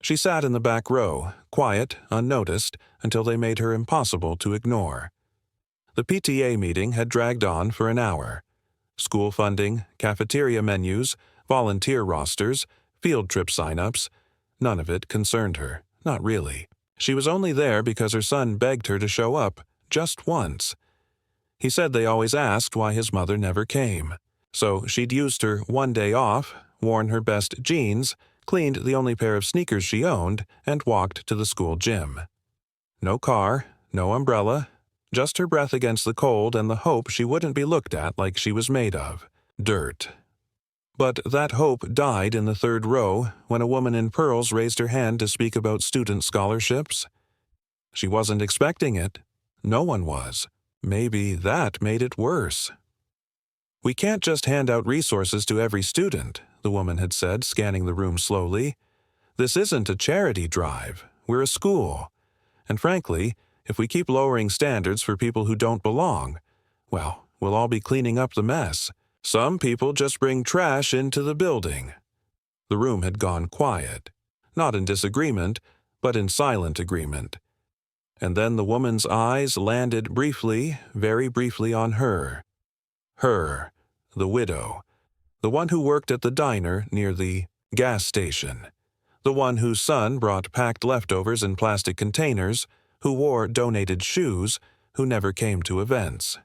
She sat in the back row, quiet, unnoticed, until they made her impossible to ignore. The PTA meeting had dragged on for an hour. School funding, cafeteria menus, volunteer rosters, field trip sign-ups, none of it concerned her, not really. She was only there because her son begged her to show up, just once. He said they always asked why his mother never came. So she'd used her one day off, worn her best jeans, cleaned the only pair of sneakers she owned, and walked to the school gym. No car, no umbrella, just her breath against the cold and the hope she wouldn't be looked at like she was made of dirt. But that hope died in the third row when a woman in pearls raised her hand to speak about student scholarships. She wasn't expecting it. No one was. Maybe that made it worse. "We can't just hand out resources to every student," the woman had said, scanning the room slowly. "This isn't a charity drive. We're a school. And frankly, if we keep lowering standards for people who don't belong, well, we'll all be cleaning up the mess. Some people just bring trash into the building." The room had gone quiet, not in disagreement, but in silent agreement. And then the woman's eyes landed briefly, very briefly on her. Her, the widow, the one who worked at the diner near the gas station, the one whose son brought packed leftovers in plastic containers, who wore donated shoes, who never came to events.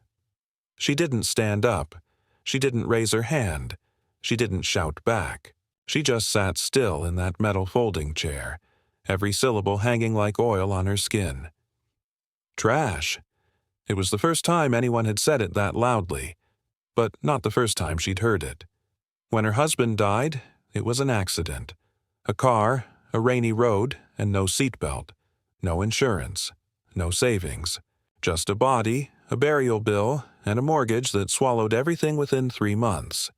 She didn't stand up. She didn't raise her hand. She didn't shout back. She just sat still in that metal folding chair, every syllable hanging like oil on her skin. Trash. It was the first time anyone had said it that loudly, but not the first time she'd heard it. When her husband died, it was an accident. A car, a rainy road, and no seatbelt. No insurance. No savings. Just a body, a burial bill, and a mortgage that swallowed everything within 3 months.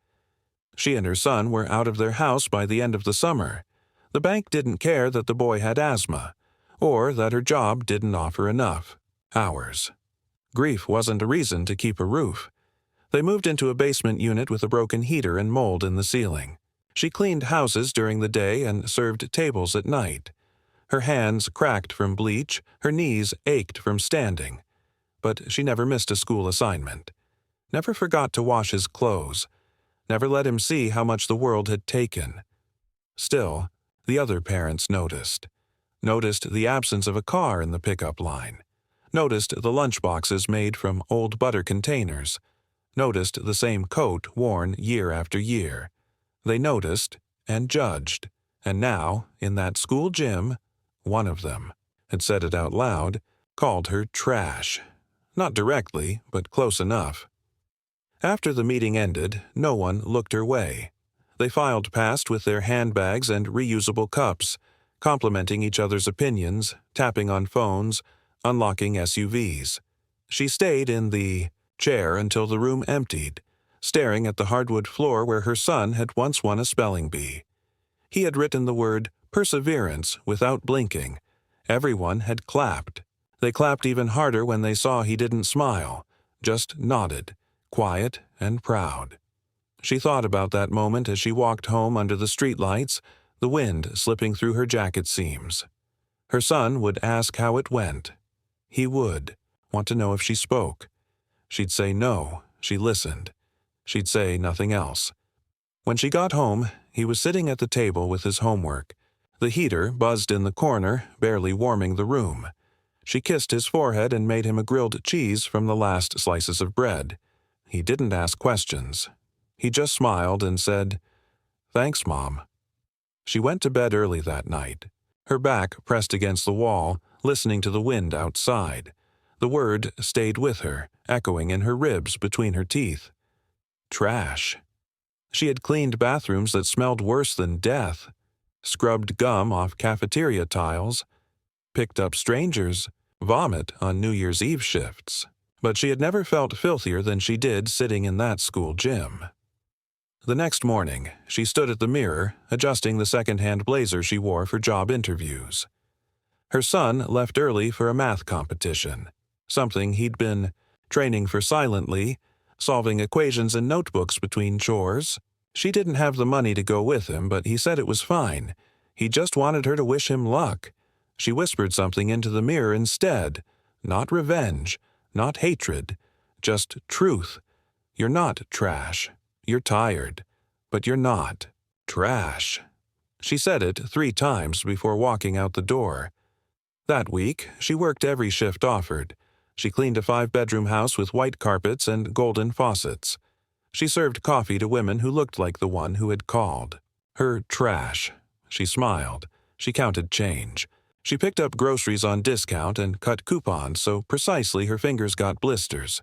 She and her son were out of their house by the end of the summer. The bank didn't care that the boy had asthma, or that her job didn't offer enough hours. Grief wasn't a reason to keep a roof. They moved into a basement unit with a broken heater and mold in the ceiling. She cleaned houses during the day and served tables at night. Her hands cracked from bleach, her knees ached from standing. But she never missed a school assignment. Never forgot to wash his clothes. Never let him see how much the world had taken. Still, the other parents noticed. Noticed the absence of a car in the pickup line. Noticed the lunchboxes made from old butter containers. Noticed the same coat worn year after year. They noticed and judged. And now, in that school gym, one of them had said it out loud, called her trash. Not directly, but close enough. After the meeting ended, no one looked her way. They filed past with their handbags and reusable cups, complimenting each other's opinions, tapping on phones, unlocking SUVs. She stayed in the chair until the room emptied, staring at the hardwood floor where her son had once won a spelling bee. He had written the word perseverance without blinking. Everyone had clapped. They clapped even harder when they saw he didn't smile, just nodded, quiet and proud. She thought about that moment as she walked home under the streetlights, the wind slipping through her jacket seams. Her son would ask how it went. He would want to know if she spoke. She'd say no, she listened. She'd say nothing else. When she got home, he was sitting at the table with his homework. The heater buzzed in the corner, barely warming the room. She kissed his forehead and made him a grilled cheese from the last slices of bread. He didn't ask questions. He just smiled and said, "Thanks, Mom." She went to bed early that night, her back pressed against the wall, listening to the wind outside. The word stayed with her, echoing in her ribs between her teeth. Trash. She had cleaned bathrooms that smelled worse than death, scrubbed gum off cafeteria tiles, picked up strangers' vomit on New Year's Eve shifts. But she had never felt filthier than she did sitting in that school gym. The next morning, she stood at the mirror, adjusting the second-hand blazer she wore for job interviews. Her son left early for a math competition, something he'd been training for silently, solving equations in notebooks between chores. She didn't have the money to go with him, but he said it was fine. He just wanted her to wish him luck. She whispered something into the mirror instead. Not revenge, not hatred, just truth. You're not trash. You're tired. But you're not trash. She said it 3 times before walking out the door. That week, she worked every shift offered. She cleaned a 5-bedroom house with white carpets and golden faucets. She served coffee to women who looked like the one who had called. Her trash. She smiled. She counted change. She picked up groceries on discount and cut coupons so precisely her fingers got blisters.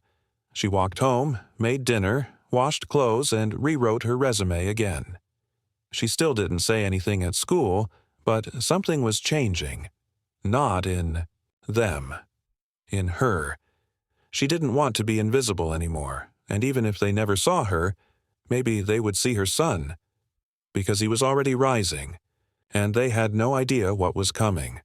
She walked home, made dinner, washed clothes, and rewrote her resume again. She still didn't say anything at school, but something was changing. Not in them. In her. She didn't want to be invisible anymore, and even if they never saw her, maybe they would see her son. Because he was already rising, and they had no idea what was coming.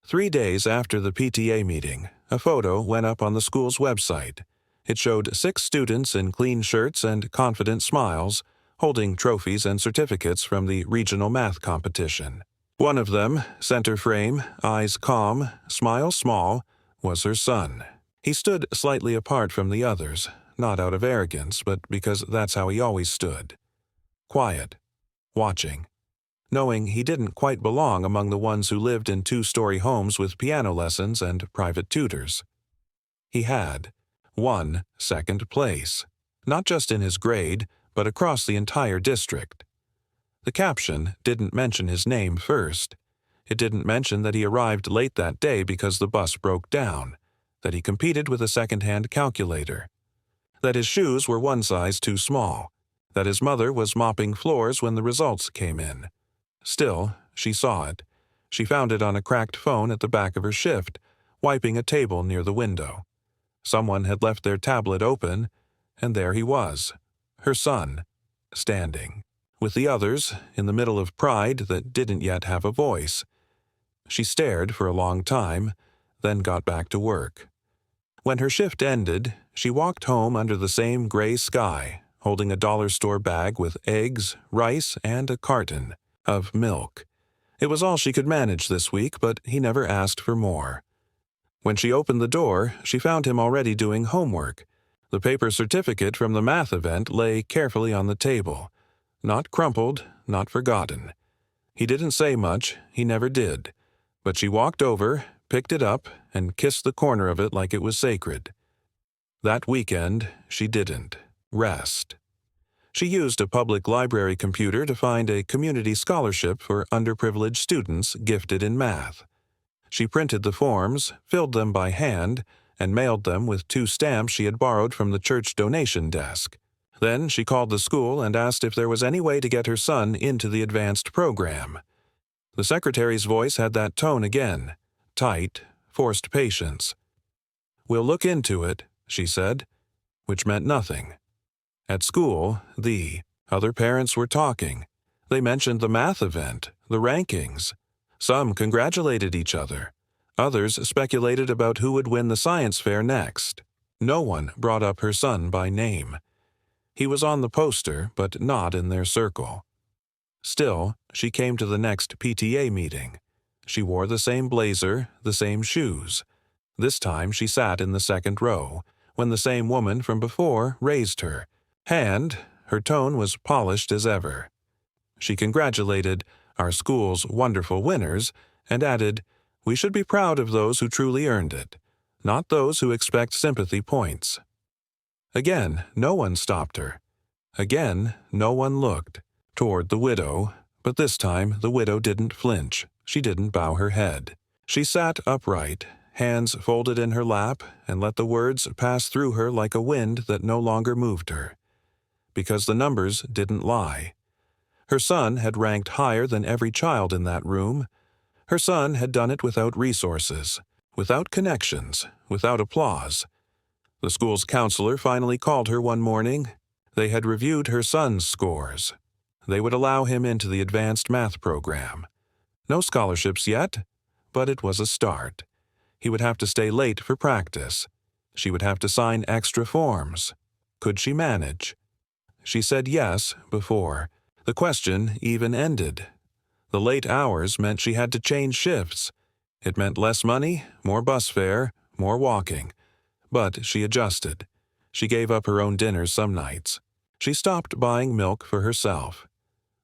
3 days after the PTA meeting, a photo went up on the school's website. It showed 6 students in clean shirts and confident smiles, holding trophies and certificates from the regional math competition. One of them, center frame, eyes calm, smile small, was her son. He stood slightly apart from the others, not out of arrogance, but because that's how he always stood. Quiet, watching, knowing he didn't quite belong among the ones who lived in 2-story homes with piano lessons and private tutors. He had won 2nd place, not just in his grade, but across the entire district. The caption didn't mention his name first. It didn't mention that he arrived late that day because the bus broke down, that he competed with a second-hand calculator, that his shoes were 1 size too small, that his mother was mopping floors when the results came in. Still, she saw it. She found it on a cracked phone at the back of her shift, wiping a table near the window. Someone had left their tablet open, and there he was, her son, standing, with the others, in the middle of pride that didn't yet have a voice. She stared for a long time, then got back to work. When her shift ended, she walked home under the same gray sky, holding a dollar store bag with eggs, rice, and a carton of milk. It was all she could manage this week, but he never asked for more. When she opened the door, she found him already doing homework. The paper certificate from the math event lay carefully on the table. Not crumpled, not forgotten. He didn't say much, he never did. But she walked over, picked it up, and kissed the corner of it like it was sacred. That weekend, she didn't rest. She used a public library computer to find a community scholarship for underprivileged students gifted in math. She printed the forms, filled them by hand, and mailed them with 2 stamps she had borrowed from the church donation desk. Then she called the school and asked if there was any way to get her son into the advanced program. The secretary's voice had that tone again, tight, forced patience. "We'll look into it," she said, which meant nothing. At school, the other parents were talking. They mentioned the math event, the rankings. Some congratulated each other. Others speculated about who would win the science fair next. No one brought up her son by name. He was on the poster, but not in their circle. Still, she came to the next PTA meeting. She wore the same blazer, the same shoes. This time she sat in the 2nd row, when the same woman from before raised her hand. Her tone was polished as ever. She congratulated our school's wonderful winners and added, "We should be proud of those who truly earned it, not those who expect sympathy points." Again, no one stopped her. Again, no one looked toward the widow, but this time the widow didn't flinch. She didn't bow her head. She sat upright, hands folded in her lap, and let the words pass through her like a wind that no longer moved her. Because the numbers didn't lie. Her son had ranked higher than every child in that room. Her son had done it without resources, without connections, without applause. The school's counselor finally called her one morning. They had reviewed her son's scores. They would allow him into the advanced math program. No scholarships yet, but it was a start. He would have to stay late for practice. She would have to sign extra forms. Could she manage? She said yes before the question even ended. The late hours meant she had to change shifts. It meant less money, more bus fare, more walking. But she adjusted. She gave up her own dinners some nights. She stopped buying milk for herself.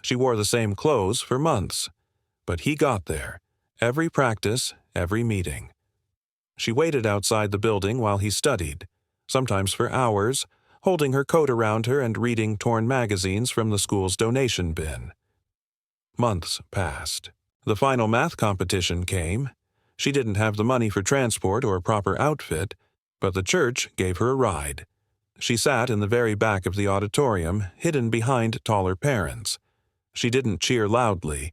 She wore the same clothes for months. But he got there. Every practice, every meeting. She waited outside the building while he studied, sometimes for hours, holding her coat around her and reading torn magazines from the school's donation bin. Months passed. The final math competition came. She didn't have the money for transport or proper outfit, but the church gave her a ride. She sat in the very back of the auditorium, hidden behind taller parents. She didn't cheer loudly.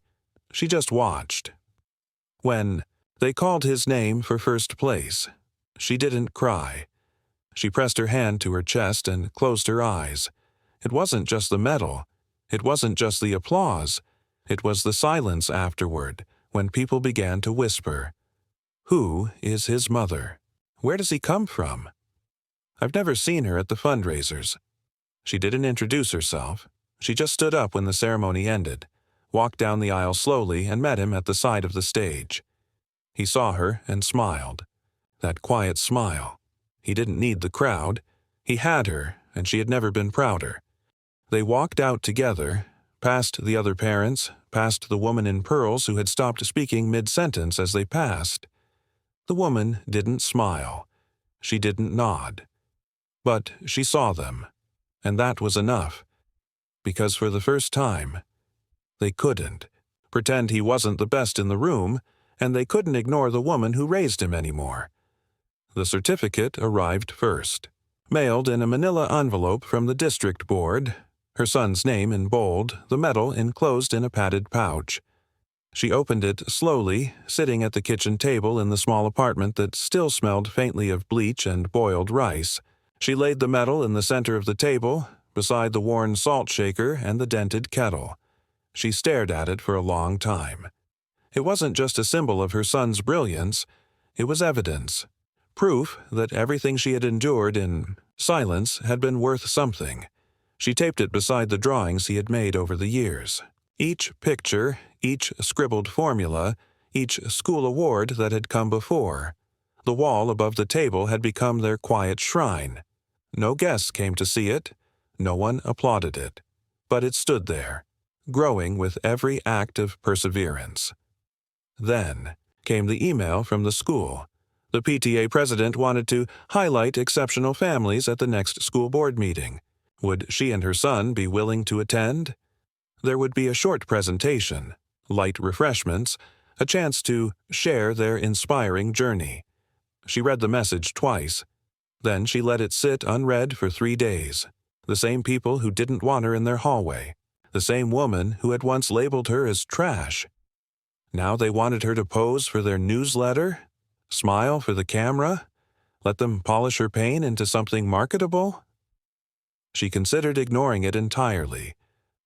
She just watched. When they called his name for first place, she didn't cry. She pressed her hand to her chest and closed her eyes. It wasn't just the medal. It wasn't just the applause. It was the silence afterward, when people began to whisper. Who is his mother? Where does he come from? I've never seen her at the fundraisers. She didn't introduce herself. She just stood up when the ceremony ended, walked down the aisle slowly, and met him at the side of the stage. He saw her and smiled. That quiet smile. He didn't need the crowd. He had her, and she had never been prouder. They walked out together, past the other parents, past the woman in pearls who had stopped speaking mid-sentence as they passed. The woman didn't smile. She didn't nod. But she saw them, and that was enough. Because for the first time, they couldn't pretend he wasn't the best in the room, and they couldn't ignore the woman who raised him anymore. The certificate arrived first, mailed in a manila envelope from the district board, her son's name in bold, the medal enclosed in a padded pouch. She opened it slowly, sitting at the kitchen table in the small apartment that still smelled faintly of bleach and boiled rice. She laid the medal in the center of the table, beside the worn salt shaker and the dented kettle. She stared at it for a long time. It wasn't just a symbol of her son's brilliance. It was evidence. Proof that everything she had endured in silence had been worth something. She taped it beside the drawings he had made over the years. Each picture, each scribbled formula, each school award that had come before. The wall above the table had become their quiet shrine. No guests came to see it. No one applauded it. But it stood there, growing with every act of perseverance. Then came the email from the school. The PTA president wanted to highlight exceptional families at the next school board meeting. Would she and her son be willing to attend? There would be a short presentation, light refreshments, a chance to share their inspiring journey. She read the message twice. Then she let it sit unread for 3 days. The same people who didn't want her in their hallway. The same woman who had once labeled her as trash. Now they wanted her to pose for their newsletter, smile for the camera, let them polish her pain into something marketable. She considered ignoring it entirely,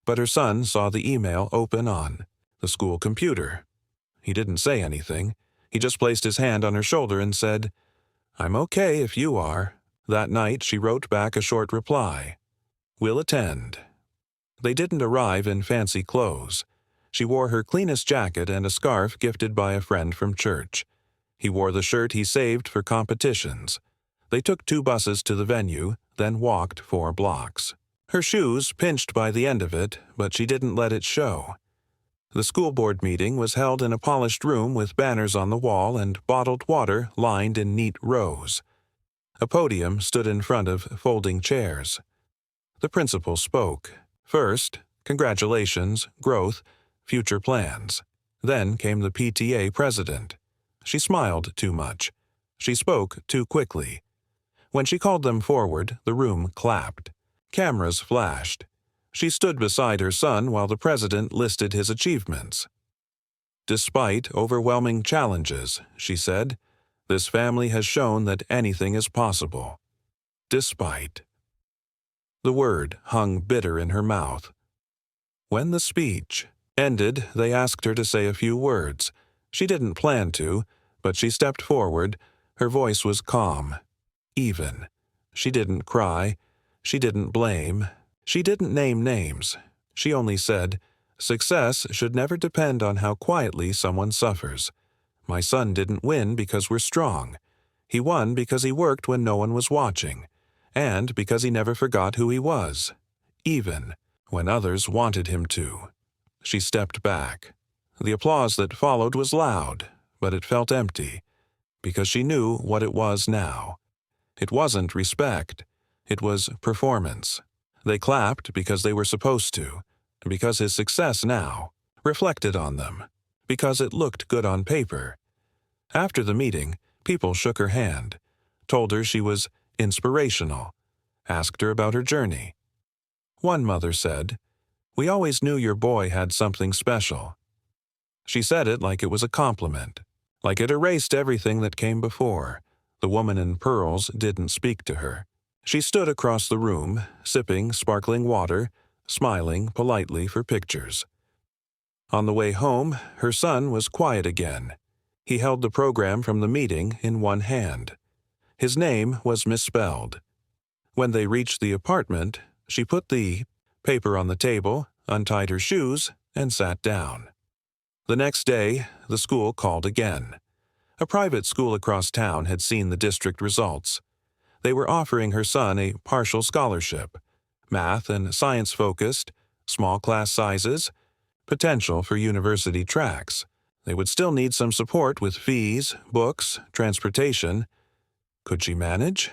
but her son saw the email open on the school computer. He didn't say anything. He just placed his hand on her shoulder and said, "I'm okay if you are." That night she wrote back a short reply. "Will attend." They didn't arrive in fancy clothes. She wore her cleanest jacket and a scarf gifted by a friend from church. He wore the shirt he saved for competitions. They took 2 buses to the venue, then walked 4 blocks. Her shoes pinched by the end of it, but she didn't let it show. The school board meeting was held in a polished room with banners on the wall and bottled water lined in neat rows. A podium stood in front of folding chairs. The principal spoke. First, congratulations, growth, future plans. Then came the PTA president. She smiled too much. She spoke too quickly. When she called them forward, the room clapped. Cameras flashed. She stood beside her son while the president listed his achievements. "Despite overwhelming challenges," she said, "this family has shown that anything is possible." Despite. The word hung bitter in her mouth. When the speech ended, they asked her to say a few words. She didn't plan to, but she stepped forward. Her voice was calm, even. She didn't cry. She didn't blame. She didn't name names. She only said, Success should never depend on how quietly someone suffers. My son didn't win because we're strong. He won because he worked when no one was watching, and because he never forgot who he was, even when others wanted him to. She stepped back. The applause that followed was loud, but it felt empty, because she knew what it was now. It wasn't respect. It was performance. They clapped because they were supposed to, because his success now reflected on them, because it looked good on paper. After the meeting, people shook her hand, told her she was inspirational, asked her about her journey. One mother said, "We always knew your boy had something special." She said it like it was a compliment, like it erased everything that came before. The woman in pearls didn't speak to her. She stood across the room, sipping sparkling water, smiling politely for pictures. On the way home, her son was quiet again. He held the program from the meeting in one hand. His name was misspelled. When they reached the apartment, she put the paper on the table, untied her shoes, and sat down. The next day, the school called again. A private school across town had seen the district results. They were offering her son a partial scholarship, math and science-focused, small class sizes, potential for university tracks. They would still need some support with fees, books, transportation. Could she manage?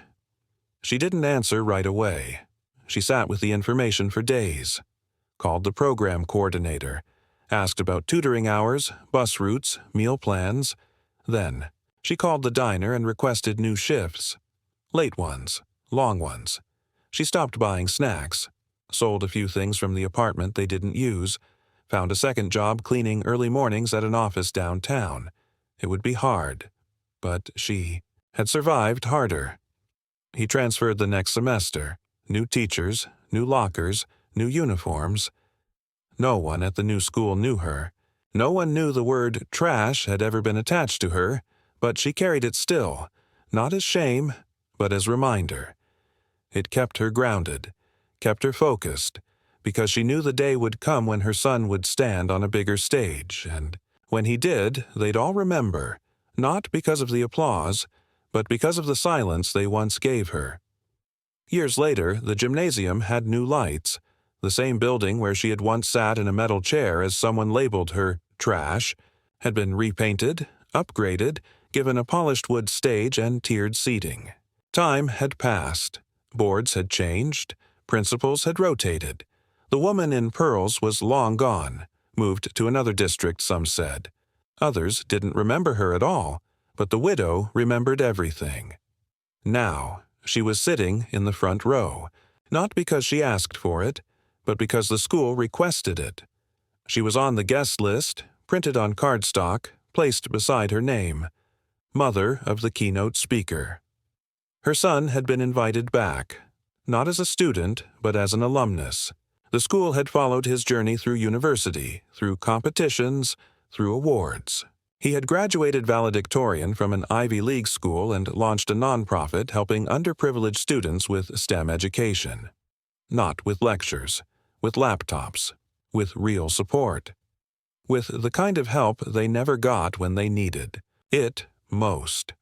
She didn't answer right away. She sat with the information for days, called the program coordinator, asked about tutoring hours, bus routes, meal plans. Then, she called the diner and requested new shifts. Late ones, long ones. She stopped buying snacks, sold a few things from the apartment they didn't use, found a second job cleaning early mornings at an office downtown. It would be hard, but she had survived harder. He transferred the next semester. New teachers, new lockers, new uniforms. No one at the new school knew her. No one knew the word trash had ever been attached to her, but she carried it still, not as shame, but as reminder. It kept her grounded, kept her focused, because she knew the day would come when her son would stand on a bigger stage, and when he did, they'd all remember, not because of the applause, but because of the silence they once gave her. Years later, the gymnasium had new lights. The same building where she had once sat in a metal chair as someone labeled her trash had been repainted, upgraded, given a polished wood stage and tiered seating. Time had passed. Boards had changed. Principals had rotated. The woman in pearls was long gone, moved to another district, some said. Others didn't remember her at all, but the widow remembered everything. Now, she was sitting in the front row, not because she asked for it, but because the school requested it. She was on the guest list, printed on cardstock, placed beside her name, mother of the keynote speaker. Her son had been invited back, not as a student, but as an alumnus. The school had followed his journey through university, through competitions, through awards. He had graduated valedictorian from an Ivy League school and launched a nonprofit helping underprivileged students with STEM education. Not with lectures, with laptops, with real support. With the kind of help they never got when they needed it most.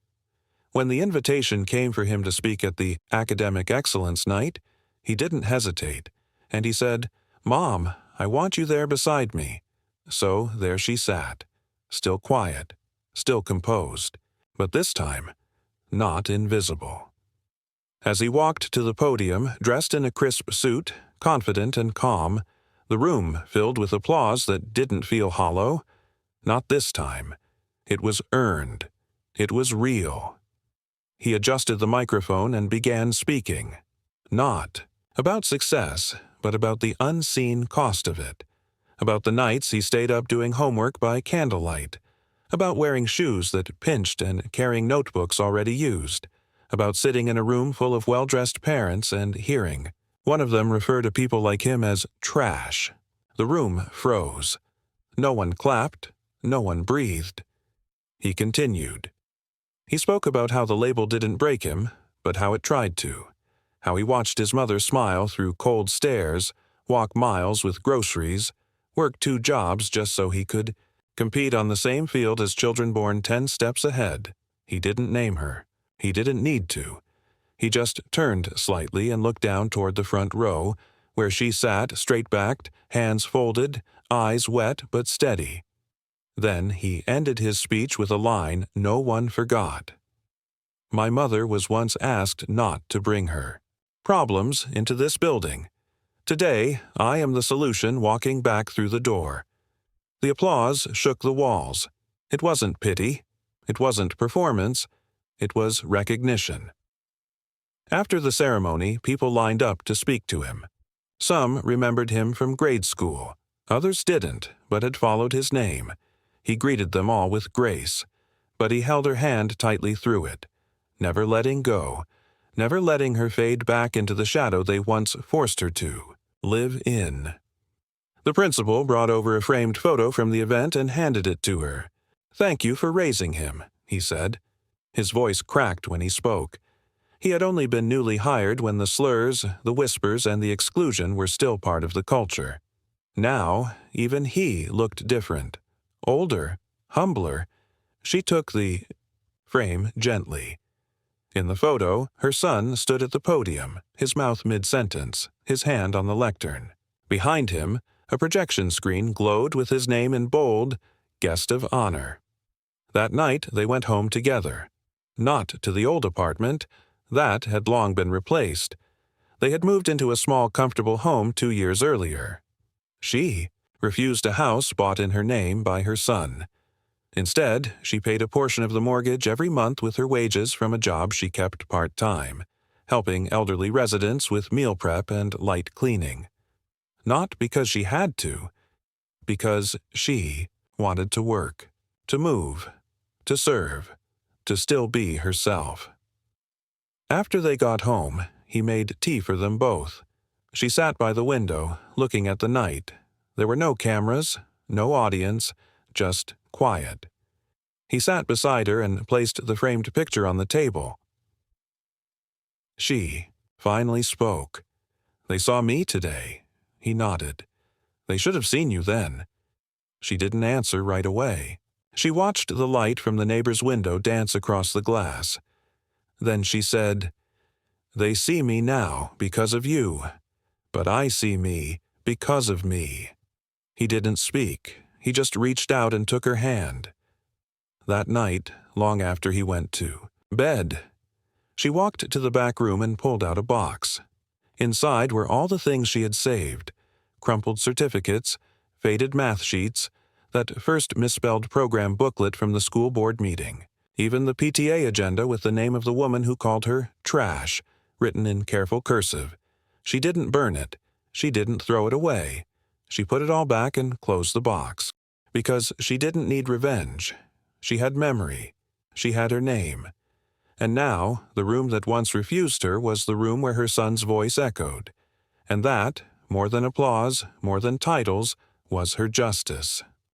When the invitation came for him to speak at the Academic Excellence Night, he didn't hesitate, and he said, "Mom, I want you there beside me." So there she sat, still quiet, still composed, but this time, not invisible. As he walked to the podium, dressed in a crisp suit, confident and calm, the room filled with applause that didn't feel hollow. Not this time. It was earned. It was real. He adjusted the microphone and began speaking. Not about success, but about the unseen cost of it. About the nights he stayed up doing homework by candlelight. About wearing shoes that pinched and carrying notebooks already used. About sitting in a room full of well-dressed parents and hearing one of them refer to people like him as trash. The room froze. No one clapped. No one breathed. He continued. He spoke about how the label didn't break him, but how it tried to. How he watched his mother smile through cold stares, walk miles with groceries, work 2 jobs just so he could compete on the same field as children born 10 steps ahead. He didn't name her. He didn't need to. He just turned slightly and looked down toward the front row, where she sat straight-backed, hands folded, eyes wet but steady. Then he ended his speech with a line no one forgot. My mother was once asked not to bring her problems into this building. Today, I am the solution walking back through the door. The applause shook the walls. It wasn't pity. It wasn't performance. It was recognition. After the ceremony, people lined up to speak to him. Some remembered him from grade school. Others didn't, but had followed his name. He greeted them all with grace, but he held her hand tightly through it, never letting go, never letting her fade back into the shadow they once forced her to live in. The principal brought over a framed photo from the event and handed it to her. "Thank you for raising him," he said. His voice cracked when he spoke. He had only been newly hired when the slurs, the whispers, and the exclusion were still part of the culture. Now, even he looked different. Older, humbler. She took the frame gently. In the photo, her son stood at the podium, his mouth mid-sentence, his hand on the lectern. Behind him, a projection screen glowed with his name in bold, Guest of Honor. That night, they went home together. Not to the old apartment. That had long been replaced. They had moved into a small, comfortable home 2 years earlier. She refused a house bought in her name by her son. Instead, she paid a portion of the mortgage every month with her wages from a job she kept part-time, helping elderly residents with meal prep and light cleaning. Not because she had to, because she wanted to work, to move, to serve, to still be herself. After they got home, he made tea for them both. She sat by the window, looking at the night. There were no cameras, no audience, just quiet. He sat beside her and placed the framed picture on the table. She finally spoke. "They saw me today." He nodded. "They should have seen you then." She didn't answer right away. She watched the light from the neighbor's window dance across the glass. Then she said, "They see me now because of you, but I see me because of me." He didn't speak. He just reached out and took her hand. That night, long after he went to bed, she walked to the back room and pulled out a box. Inside were all the things she had saved: crumpled certificates, faded math sheets, that first misspelled program booklet from the school board meeting, even the PTA agenda with the name of the woman who called her trash, written in careful cursive. She didn't burn it. She didn't throw it away. She put it all back and closed the box. Because she didn't need revenge. She had memory. She had her name. And now, the room that once refused her was the room where her son's voice echoed. And that, more than applause, more than titles, was her justice.